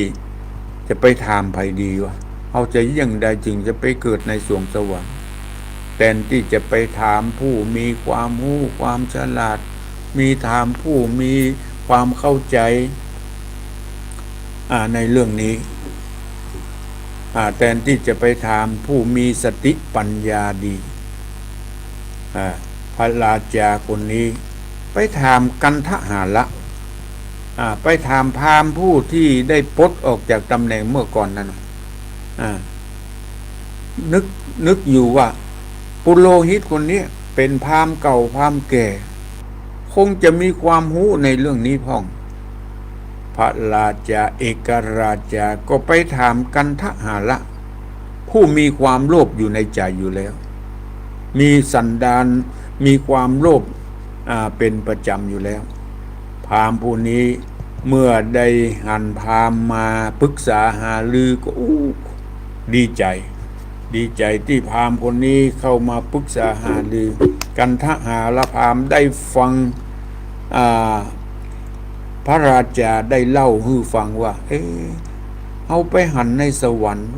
จะไปถามไผดีวะเอาจะยังใดจึงจะไปเกิดในสวงสวรรค์แทนที่จะไปถามผู้มีความรู้ความฉลาดมีถามผู้มีความเข้าใจในเรื่องนี้แทนที่จะไปถามผู้มีสติปัญญาดีพระราชาคนนี้ไปถามกันทหาละไปถามพราหมณ์ผู้ที่ได้ปลดออกจากตำแหน่งเมื่อก่อนนั้นนึกอยู่ว่าปุโรหิตคนนี้เป็นพราหมณ์เก่าพราหมณ์แก่คงจะมีความรู้ในเรื่องนี้พ่องพระราชาเอกราชาก็ไปถามกันทหาละผู้มีความโลภอยู่ในใจอยู่แล้วมีสันดานมีความโลภเป็นประจำอยู่แล้วพราหมณ์ผู้นี้เมื่อได้หันพราหมณ์มาปรึกษาหารือก็ดีใจที่พราหมณ์คนนี้เข้ามาปรึกษาหารือกันทหาละพราหมณ์ได้ฟังพระราชาได้เล่าให้ฟังว่าเอาไปหันในสวรรค์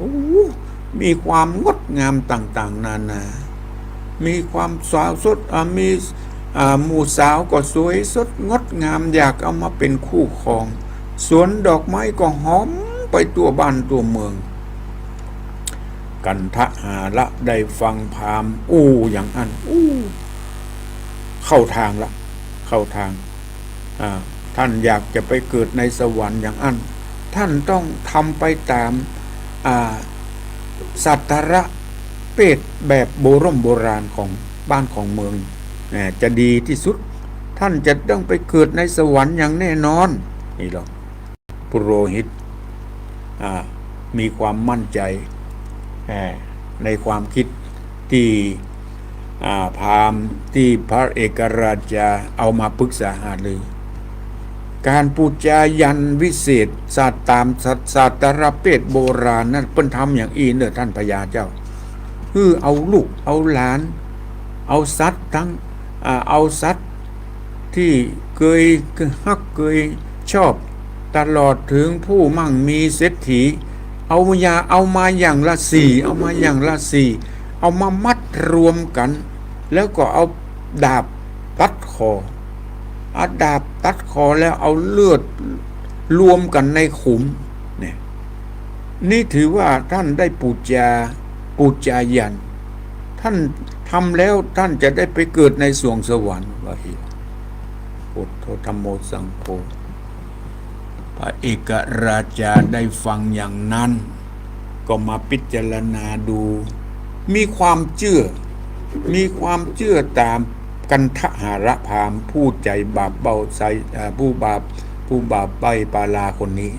มีความงดงามต่างๆนานามีความสาวสดมีหมู่สาวก็สวยสดงดงามอยากเอามาเป็นคู่ครองสวนดอกไม้ก็หอมไปตัวบ้านตัวเมืองกันทหาละได้ฟังพราหมณ์อย่างอันเข้าทางท่านอยากจะไปเกิดในสวรรค์อย่างอันท่านต้องทำไปตามสัตตระเปตแบบโบราณของบ้านของเมืองจะดีที่สุดท่านจะต้องไปเกิดในสวรรค์อย่างแน่นอนนี่หรอกปุโรหิตมีความมั่นใจในความคิดที่พราหมณ์ที่พระเอกราชาเอามาปรึกษาหารือการปูจายันวิเศษศาสตร์ตามศาสตรเปตโบราณนั้นเพิ่นทำอย่างอีเนอท่านพญาเจ้าเอาลูกเอาหลานเอาสัตว์ทั้งเอาสัตว์ที่เคยฮักเคยชอบตลอดถึงผู้มั่งมีเศรษฐีเอามาอย่างละสี่เอามามัดรวมกันแล้วก็เอาดาบตัดคอแล้วเอาเลือดรวมกันในขุมนี่ถือว่าท่านได้ปูจายันท่านทำแล้วท่านจะได้ไปเกิดในสวงสวรรค์ว่าพุทโธธัมโมสังโฆพระเอกราชาได้ฟังอย่างนั้นก็มาพิจารณาดูมีความเชื่อตามกันทหาระพราหมณ์ผู้ใจบาปเบาใจผู้บาปใบปาลาคนนี้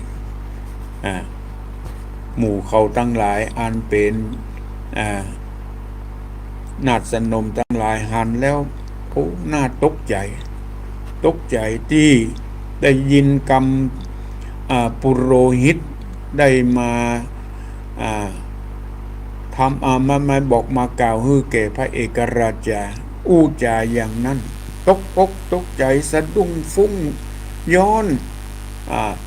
หมู่เขาทั้งหลายอันเป็นนาฏสนมทั้งหลายหันแล้วน่าตกใจที่ได้ยินคำปุโรหิตได้มาทำมาบอกมากล่าวให้แก่พระเอกราชาจาอย่างนั้นตกใจสะดุ้งฟุ้งย้อน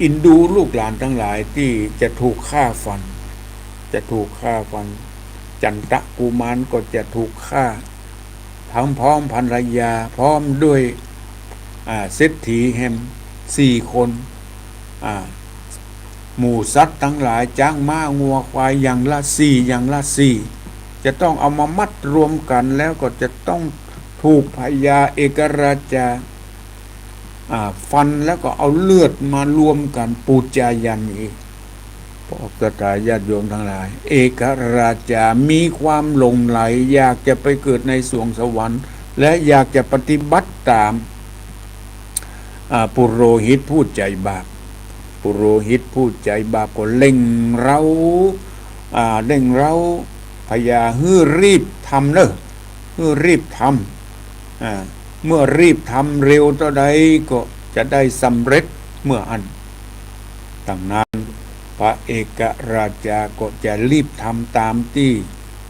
อินดูลูกหลานทั้งหลายที่จะถูกฆ่าฟันจันทะกุมารก็จะถูกฆ่าทั้งพร้อมภรรยาพร้อมด้วยเศรษฐีแห่ง4 คนหมู่สัตว์ทั้งหลายจ้างม้างัวควายอย่างละ4จะต้องเอามามัดรวมกันแล้วก็จะต้องถูกพญาเอกราชาฟันแล้วก็เอาเลือดมารวมกันปูจายันอีกพวกกตญาติโยมทั้งหลายเอกราชามีความหลงไหลอยากจะไปเกิดในสวงสวรรค์และอยากจะปฏิบัติตามปุโรหิตผู้ใจบาปก็เร่งเร้าพญารีบทำเมื่อรีบทำเร็วเท่าใดก็จะได้สำเร็จเมื่ออันดังนั้นพระเอกราชาก็จะรีบทำตามที่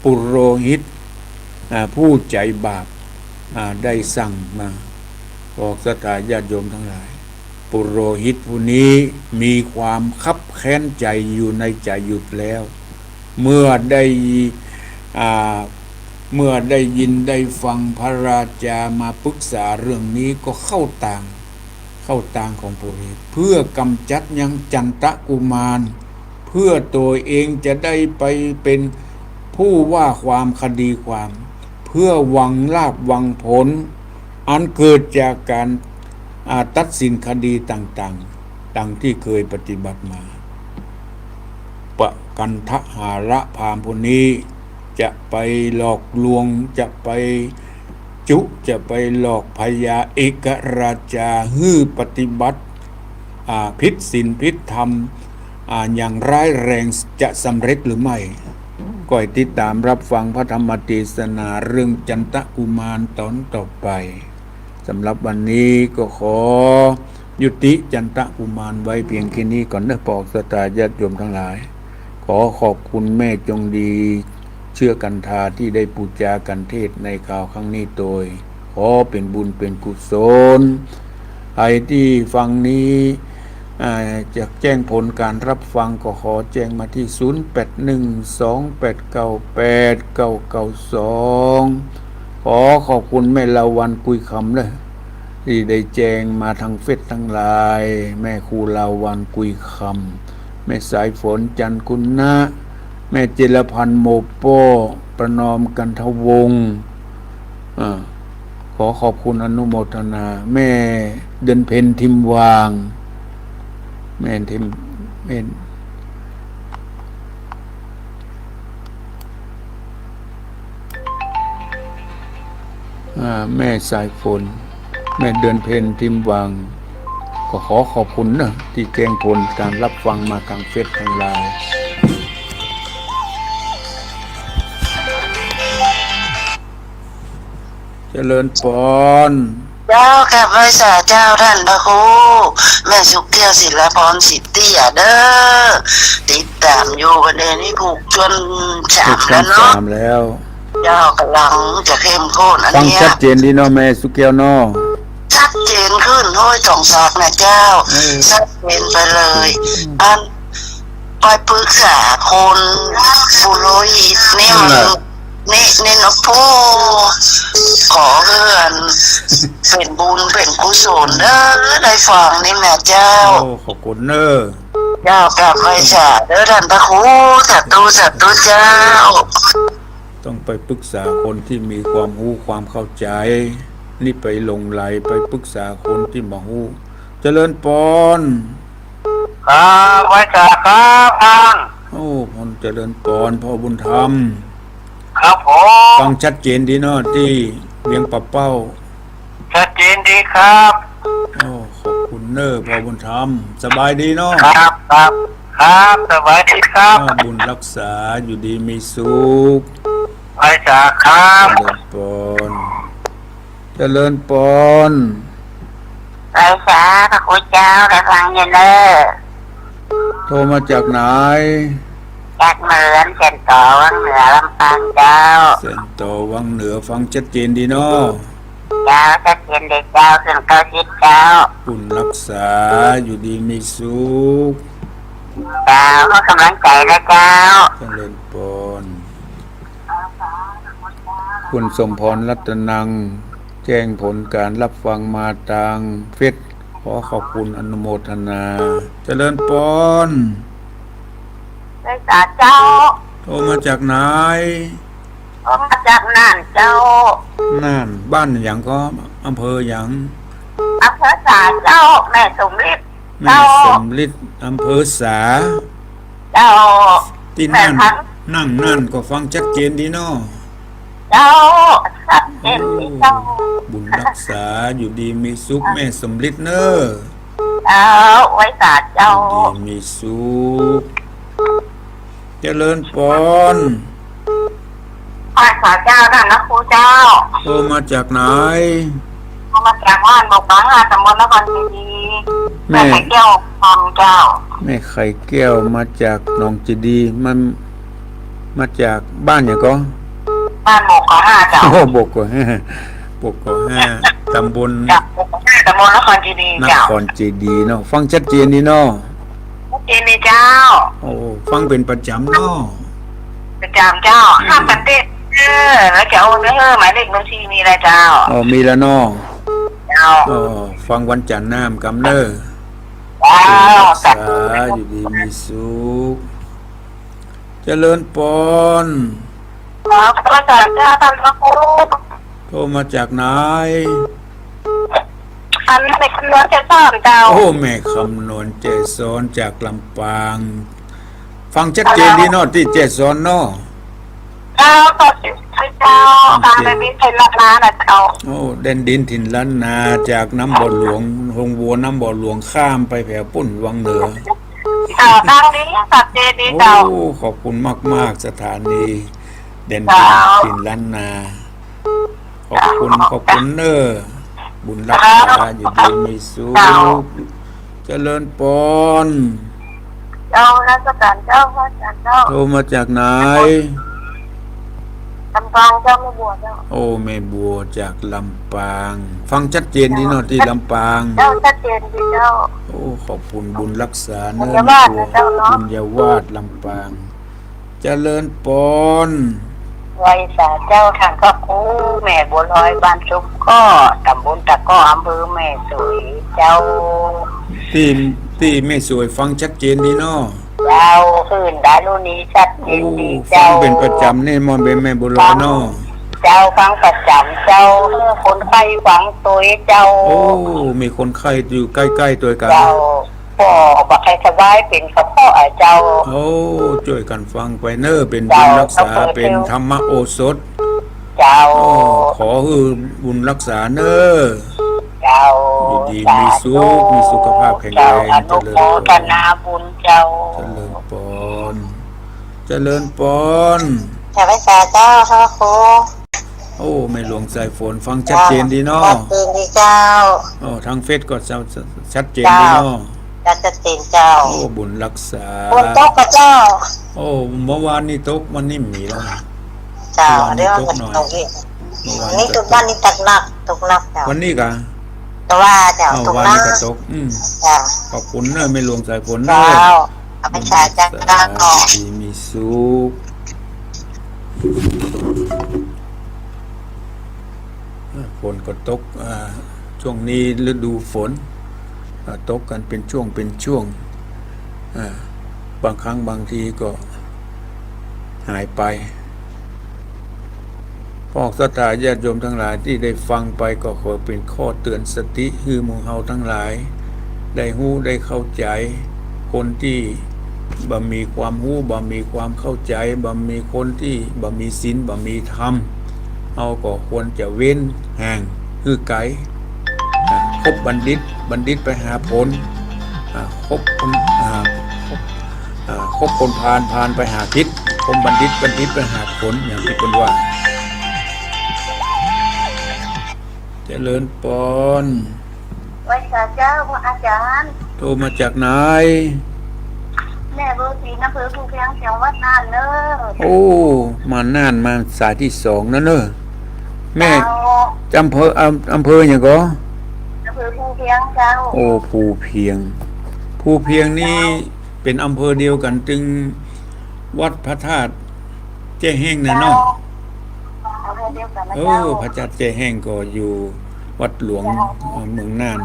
ปุโรหิตผู้ใจบาปได้สั่งมาบอกศรัทธาญาติโยมทั้งหลาย ปุโรหิตผู้นี้มีความคับแค้นใจอยู่ในใจหยุดแล้ว เมื่อได้อ่าเมื่อได้ยินได้ฟังพระราชามาปรึกษาเรื่องนี้ก็เข้าต่างของปุโรหิตเพื่อกำจัดยังจันตะกุมาร เพื่อตัวเองจะได้ไปเป็นผู้ว่าความคดีความ เพื่อหวังลาภหวังผล อันเกิดจากการตัดสินคดีต่างๆดังที่เคยปฏิบัติมาปะกันทหาระพามผู้นี้จะไปหลอกลวงจะไปจะไปหลอกพญาเอกราชาฮื้อปฏิบัติผิดศีลผิดธรรมอย่างร้ายแรงจะสำเร็จหรือไม่ก็ให้ติดตามรับฟังพระธรรมเทศนาเรื่องจันตะกุมารตอนต่อไปสำหรับวันนี้ก็ขอยุติจันตะกุมารไว้เพียงแค่นี้ก่อนนะปอกสตาญาติโยมทั้งหลายขอขอบคุณแม่จงดีเชื่อกันทาที่ได้ปูจากันเทศในข่าวครั้งนี้โดยขอเป็นบุญเป็นกุศลใครที่ฟังนี้จะแจ้งผลการรับฟังก็ขอแจ้งมาที่ 0812898992 ขอขอบคุณแม่ลาวันกุยคำเลยที่ได้แจ้งมาทางเฟซทั้งหลายแม่ครูลาวันกุยคำแม่สายฝนจันทร์กุณนะแม่จิรพันธ์โมโปประนอมกันทวงศ์ขอขอบคุณอนุโมทนาแม่เดินเพนทิมวางแม่ทิมแม่สายฝนแม่เดินเพนทิมวางก็ขอขอบคุณนะที่แจ้งผลการรับฟังมาทางเฟซทางไลน์เจริญพรเจ้าค่ะพระสาเจ้าท่านพระครูแม่สุขแก้วศิลปรสิทธิ์เตี้ยเด้อติดตามอยู่ประเด็นนี้ผูกจนสามแล้วเนาะเจ้ากำลังจะเข้มข้นอันนี้ฟังชัดเจนดีเนาะแม่สุขแก้วเนาะชัดเจนขึ้นห้อยสองซอกนะเจ้าชัดเจนไปเลยอันไปปรึกษาคนปุโรหิตนี่มันนี่นะพ่อขอเพื่อนเป็นบุญเป็นกุศลเด้อได้ฟังนี่แม่เจ้าขอบคุณเด้อเจ้ากลับไปสาเด้อท่านพระครูสัตว์ตัวเจ้าต้องไปปรึกษาคนที่มีความรู้ความเข้าใจนี่ไปหลงไหลไปปรึกษาคนที่บ่รู้เจริญพรครับไว้จ้าครับท่านพรเจริญพรพ่อบุญธรรมครับผมฟังชัดเจนดีเนาะที่เวียงปะเป้าชัดเจนดีครับขอบคุณเนอพ่อบุญธรรมสบายดีเนาะครับสบายดีครับบุญรักษาอยู่ดีมีสุขไว้จ้าครับเจริญพรไว้จ้าพระคุณเจ้าได้ฟังเย็นเด้อโทรมาจากไหนจากเมืองเส้นต่อวังเหนือลำปางเจ้าเส้นต่อวังเหนือฟังชัดเจนดีเนาะเจ้าชัดเจนดีเจ้าขึ้น90เจ้าบุญรักษาอยู่ดีมีสุขเจ้าก็กำลังใจนะเจ้าเจริญพรคุณสมพรรัตนังแจ้งผลการรับฟังมาทางเฟซขอขอบคุณอนุโมทนาเจริญพรไอ้สาเจ้าโทรมาจากไหนโทรมาจากน่านเจ้าน่านบ้านอย่างก็อำเภออย่างอำเภอสาเจ้าแม่สมฤทธิ์แม่สมฤทธิ์อำเภอสาเจ้าที่นั่นก็ฟังชัดเจนดีเนาะเจ้าชัดเจนดีเจ้าบุญรักษาอยู่ดีมีสุขแม่สมฤทธิ์เนอะเจ้าไว้สาเจ้าดีมีสุขเจริญพรพระสาเจ้าท่านนะครูเจ้าโทรมาจากไหนโทรมาจากบ้านบอกบางตำบลนครศรีแม่ไข่แก้วพรเจ้าแม่ไข่แก้วมาจากหนองจีดีมันมาจากบ้านอย่างก็บ้านโบก5เจ้าโบก5ตำบล ตำบลนครเจดีย์ น เจ้า ครเจดีย์เนาะฟังชัดเจนนี่เนาะ เจดีย์เจ้า โอ้ฟังเป็นประจำเนาะ ประจำเจ้าห้ามประเทศแล้วจะเอาเนื้อหมายเลขบัญชีมีอะไรเจ้า อ๋อมีแล้วเนาะ เจ้า อ๋อฟังวันจันทร์น้ำกำเนิด เจ้า สาอยู่ดีมีสุขเจริญปอน ครับพระอาจารย์เจ้าท่านพระครู โทรมาจากไหน อันเป็นคำนวณจะสอนเจ้า โอ้แม่คำนวณเจสอนจากลำปาง ฟังชัดเจนดีเนาะที่เจสอนเนาะ เจ้าขอบคุณเจ้าการเป็นวิทยาการนะเจ้า โอ้แดนดินถิ่นล้านนาจากน้ำบ่อหลวงหงบัวน้ำบ่อหลวงข้ามไปแผ่ปุ่นวังเหนือ เจ้าดังนี้สัตว์เจดีย์เจ้า โอ้ขอบคุณมากสถานีแดนดินถิ่นล้านนา ขอบคุณเนอบุญรักษาอยู่ดีมีสุขเจริญปอน เจ้าราชการเจ้าพระอาจารย์เจ้า โทรมาจากไหน ลำปางเจ้าไม่บวชเจ้า โอ้แม่บัวจากลำปาง ฟังชัดเจนดีเนาะที่ลำปาง เจ้าชัดเจนดีเจ้า โอ้ขอบคุณบุญรักษาเน บุ อ ญญาวาสนะเจ้าเนาะ บุญญาวาสลำปาง เจริญปอน ไวยสาเจ้าทางก็ครูแม่บัวลอยบ้านชุมก็ตำบลตะก้ออำเภอแม่สวยเจ้า ที่แม่สวยฟังชัดเจนดีเนาะ เจ้าคืนดารุณีชัดเจ โอ้ นดี ฟั เจ้าง เป็นประจำนี่มอนเป็นแม่บุญลอยเนาะ เจ้าฟังประจำเจ้าคนไข้ฟังตัวเจ้า โอ้มีคนไข้อยู่ใกล้ๆตัวกัน เจ้าพ่อบักใครสบายเป็นกระเพาะเจ้า โอ้ช่วยกันฟังไปเนอเป็นบุญรักษาเป็นธรรมโอสถ เจ้า โอ้ขอให้บุญรักษาเนอ เจ้า อยู่ดีมีสุขมีสุขภาพแข็งแรง เจ้าอนุโมทนาบุญเจ้า เจริญปอนเจริญปอน แต่ไวยสาเจ้าค่ะครู โอ้ไม่หลวงสายฝนฟังชัดเจนดีเนาะ ชัดเจนดีเจ้า โอ้ทางเฟซก็ชัดเจนดีเนาะ ชัดเจนเจ้า โอ้บุญรักษา บุญโต๊ะกับเจ้า โอ้เมื่อวานนี้ตกวันนี้มีแล้วนะ เจ้าเรื่องมันตรงนี้ เมื่อวาน นี่ทุกบ้านนี่ตกหนักเจ้า วันนี้กะ แต่ว่าเจ้า เอา ตก วัน หนั นี้ ก ก็ตกเจ้า ขอบคุณเนอะไม่หลวงสายฝนเน เจ้า อะ เอาไปใช้จ้าก่อน ดีมีสุขฝนก็ตกช่วงนี้ฤดูฝนตกกันเป็นช่วงบางครั้งบางทีก็หายไปพวกศรัทธาญาติโยมทั้งหลายที่ได้ฟังไปก็ขอเป็นข้อเตือนสติให้หมู่เฮาทั้งหลาย ได้ฮู้ได้เข้าใจ คนที่บ่มีความฮู้บ่มีความเข้าใจบ่มีคนที่บ่มีศีลบ่มีธรรมเฮาก็ควรจะเว้นห่างคือไกลคบบัณฑิตไปหาผลคบคนพาลไปหาพิษคบบัณฑิตไปหาผลอย่างที่เป็นว่าเจริญปอน ไว้สาเจ้าพระอาจารย์ โทรมาจากไหน แม่เบอร์สีน้ำเผือผู้เพียงเสียงวัดนานเนอะ โอ้มาน่านมาสายที่สองนะเนอะแม่ เจ้า อำเภออย่างก็ น้ำเผือผู้เพียงเจ้า โอ้ภูเพียงนี่เป็นอำเภอเดียวกันจึงวัดพระธาตุแจ้แห้งนะเนาะ เอาให้เดียวกันนะ เอ เจ้า อพระธาตุแจ้แห้งก็อยู่วัดหลวงเมืองน่าน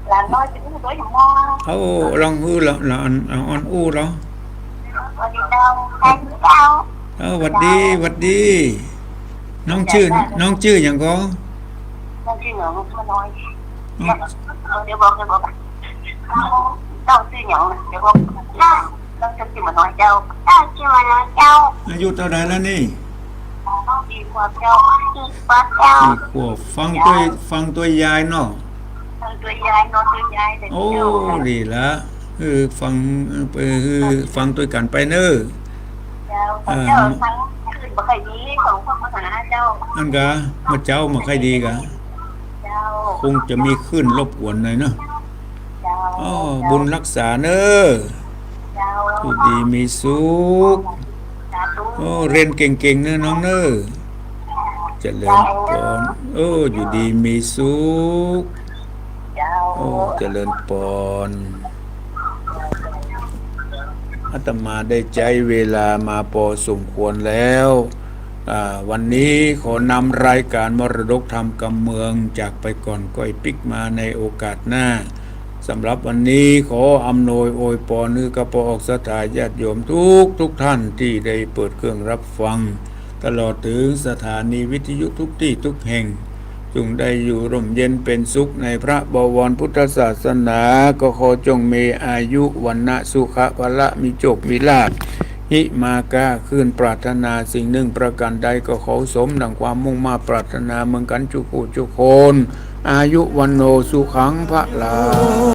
หลานน้อยจะอู้ตัวอย่างมอ เขาลองฮื้อละอ่อนอู้เหรอ สวัสดีเจ้าแทนเจ้า หวัดดีน้องชื่ออย่างก็ ต้องชื่อเหนือมันตัวน้อยเดี๋ยวบอกต้องชื่ออย่างเดี๋ยวบอกต้องชื่อมันน้อยเจ้าชื่อมันน้อยเจ้า อายุเท่าไหร่แล้วนี่ ดีกว่าเจ้าดีกว่าเจ้า ขวบฟังตัวยายเนาะ ตัวยายนอนตัวยายเด็ก โอ้ดีละฟังตัวกันไปเนอะ เจ้าเจ้าทั้งคืนบ่เคยดีของพวกมหาเจ้า อันกะมาเจ้ามาใครดีกะ เจ้า คงจะมีขึ้นรบกวนหน่อยเนาะ เจ้า อ๋อบุญรักษาเนอะ เจ้า อยู่ดีมีสุข สาธุ โอ้เรียนเก่งๆเนอะน้องเนอะเจริญพรอยู่ดีมีสุข โอ้เจริญปอนอาตมาได้ใจเวลามาพอสมควรแล้ววันนี้ขอนำรายการมรดกธรรมกำเมืองจากไปก่อนก้อยปิกมาในโอกาสหน้าสำหรับวันนี้ขออำนวยอวยพรนึกกระปออกสถาญาติโยมทุกท่านที่ได้เปิดเครื่องรับฟังตลอดถึงสถานีวิทยุทุกที่ทุกแห่งจงได้อยู่ร่มเย็นเป็นสุขในพระบวรพุทธศาสนาก็ขอจงมีอายุวันนะสุขะพละมีโชคมีลาภหิมากาขึ้นปรารถนาสิ่งหนึ่งประการใดก็ขอสมดังความมุ่งมาปรารถนาเหมือนกันจุกคนอายุวันโนสุขังพระลา